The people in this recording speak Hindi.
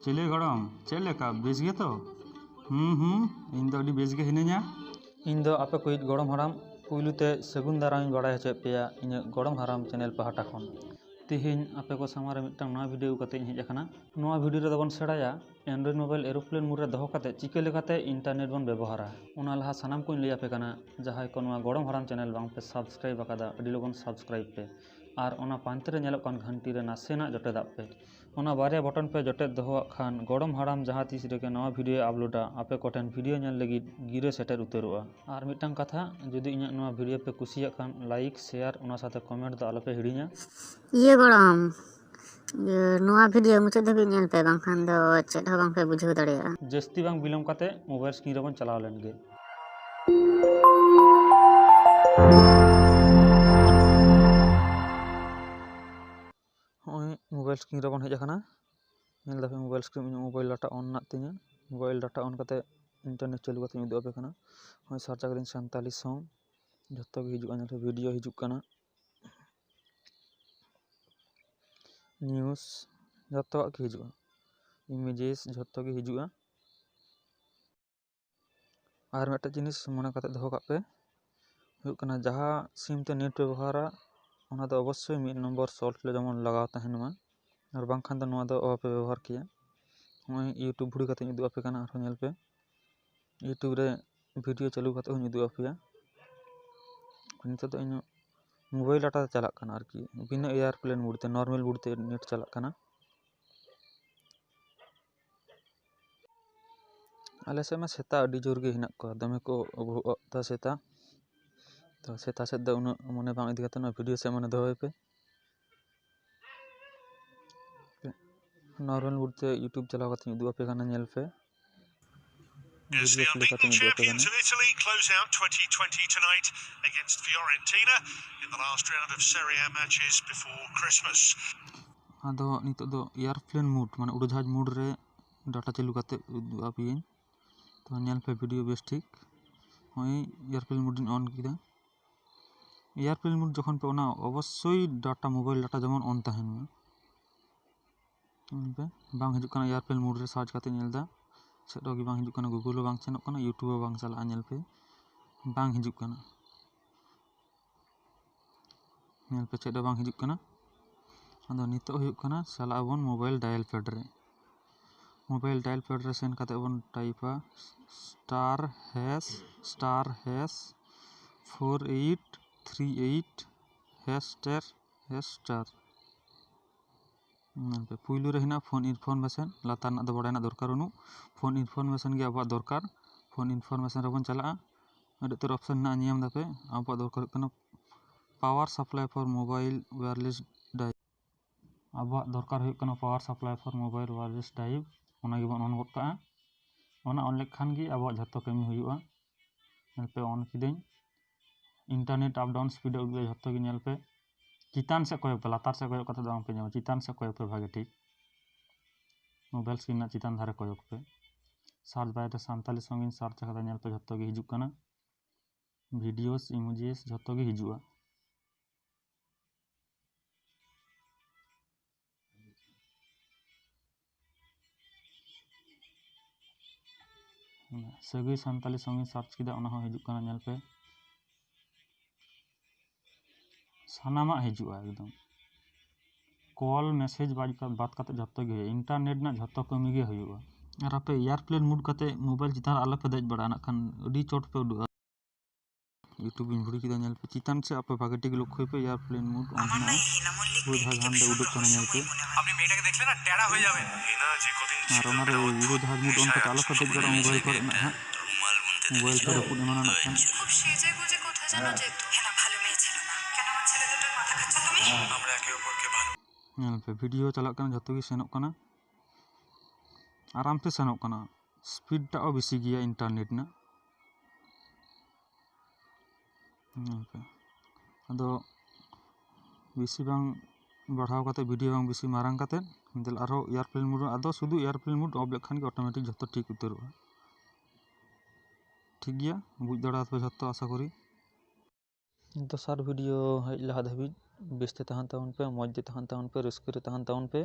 चले गड़म चलेका बेस गे तो इन दो अड़ी बेस गे हिनाया इन दो आपे कोई गड़म हराम पुलुते सगुन दाराम बड़ा हचे पे इन गड़म हराम चैनल पहाटा खन तिहिन आपे को सामारे मिटांग नवा वीडियो कते हेज अकना नवा वीडियो रे दबन सेड़ाया एंड्रॉइड मोबाइल एरोप्लेन मोड रे दोहो कते चिके लेकाते इंटरनेट बन व्यवहारा उना लहा सानाम को लई आपे कना जहाय को नवा गड़म हराम चैनल बांग पे सब्सक्राइब अकादा अडी लोगन सब्सक्राइब पे और ओना पांते रे नेलोक कान घंटी रे नासेना जटे दाब पे ओना बारे बटन पे जटे दोहो खान गड़म हराम जहाँ तीस रे नवा वीडियो अपलोडा आपे कोठेन वीडियो नेल लगी गिरे सेटर उतरोआ और मिटांग कथा जदि इना नवा वीडियो पे कुसिया खान लाइक शेयर ओना साथे कमेंट दो आलोपे हिड़िया ये गड़म नवा वीडियो मुचाद धाबी नेल पे बांखान दो चेद हो बांग पे बुझाव दाड़ेया जस्ती बांग बिलम काते मोबाइल स्क्रीन रे बन चलाव लेन गे मोबाइल स्क्रीन रे बन हेज अकना नेल दापे mobile screen mobile data on ना तिया मोबाइल डाटा ऑन काते इंटरनेट चालू काते उदुग आपे कना होय सर्च करिन संताली सॉन्ग जत्तो गे हिजुआ नेल वीडियो हिजुक कना न्यूज़ जत्तो के हिजुआ इमेजेस जत्तो गे हिजुआ और मेटा जिनिस मने काते दोहो कापे हुयुक कना जहाँ सिम ते नेट व्यवहारा ओना दो अवश्य मिड नंबर सॉल्ट ले जमन लगाव तहनमा और बांखान दो नवा दो आपे व्यवहार किया होय यूट्यूब भुड़ी काते उदुग आपे कना और नेल पे यूट्यूब रे वीडियो चालू काते हुन उदुग आपेया नितो दो इन मोबाइल डाटा चला कना आरकी बिना एयरप्लेन मोड ते नॉर्मल मोड ते नेट चला कना आले से मा सेता अडी जोर गे हिना को दमे को ता सेता तो सेता से दो उन मने बांग इदि काते न वीडियो से मने दोय पे नॉर्मल मोड ते यूट्यूब चलाव काते उदुग आपे कना नेल पे As the unbeaten champions of Italy close out 2020 tonight against Fiorentina in the last round of Serie A matches before Christmas. आदो नितो दो एयरप्लेन मोड माने उड़ाजाहाज मोड रे डाटा चालू काते आपियें तो नेल पे वीडियो बेस ठीक होय एयरप्लेन मोड ऑन किदा एयरप्लेन मोड जखन पे ओना अवश्य डाटा मोबाइल डाटा जमन ऑन तहन पे बांग हिजुक कना एयरप्लेन मोड रे सर्च काते नेलदा सेटो गे बांग हिजुक कना गूगल बांग सेनोक कना यूट्यूब बांग चला नेल पे बांग हिजुक कना नेल पे चेडो बांग हिजुक कना आदो नितो हुयुक कना चला अबन मोबाइल डायल पैड रे सेन काते बन टाइपा स्टार हैश 4838 हैश पे पुइलु रे हिना फोन इनफॉर्मेशन लातार ना दो बड़ाई ना दरकार उनु फोन इनफॉर्मेशन गे आबा दरकार फोन इनफॉर्मेशन रे बन चला अडे तर ऑप्शन ना नियम दापे आबा दरकार कना power supply for mobile wireless dive आबा दरकार हुयुक कना power supply for mobile wireless dive ओना गे बन ऑन गद का ओना ऑन लेखान गे आबा झत्तो कमी हुयुआ नेल पे ऑन किदें इंटरनेट अप डाउन स्पीड उदुग झत्तो गे नेल पे चितान से कोय पे लातार से कोय कते दाम पे जाम चितान से कोय पे भागे ठीक मोबाइल स्क्रीन ना चितान धारे कोय पे सर्च बाय रे संताली संगिन सर्च कदा नेल पे झत्तो गे हिजुक कना वीडियोस इमेजेस झत्तो गे हिजुआ सगई संताली संगिन सर्च किदा ओना हो हिजुक कना नेल पे सानामा हिजुआ एकदम कॉल मैसेज बात काते झत्तो गे इंटरनेट ना झत्तो कमी गे हुयुआ और आपे एयरप्लेन मोड काते मोबाइल चितान आला पे दज बड़ा ना खान अडी चोट पे उडुआ यूट्यूब इन भुड़ी किदा नेल पे चितान से आपे भागे टिक लक्ष्य पे एयरप्लेन मोड ऑन ना उड़ाजाहाज मोड उडुक कना नेल पे আপনি মেয়েটাকে দেখলে না টেড়া হয়ে যাবেন হিনা যে কদিন और ओनारे उड़ाजाहाज मोड ऑन काते आला पे दज बड़ा मोबाइल पर ना हा मोबाइल पे रपुद एमाना ना खान खूब सेजे गुजे कोथा जानो जेत हेना भालो मेये छिलो ना केन आमार छेले दुटोर माथा खाচ্ছ তুমি আমরা একে অপরকে ভালো नेल पे वीडियो चला कना झत्तो गे सेनोक कना आराम से सेनोक कना स्पीड टा बेसी गया इंटरनेट ना नेल पे आदो बेसी बांग बढ़ाव काते वीडियो बांग बेसी मारांग काते दिल आरो एयरप्लेन मोड आदो शुधु एयरप्लेन मोड ऑफ लेखान के ऑटोमेटिक झत्तो ठीक उतरोआ ठीक गया बुझ दड़ा पे झत्तो आशा करी दोसर वीडियो हज लहा धाबी बेस्ते तहन पे मौज दे तहन पे रस्के रे तहन पे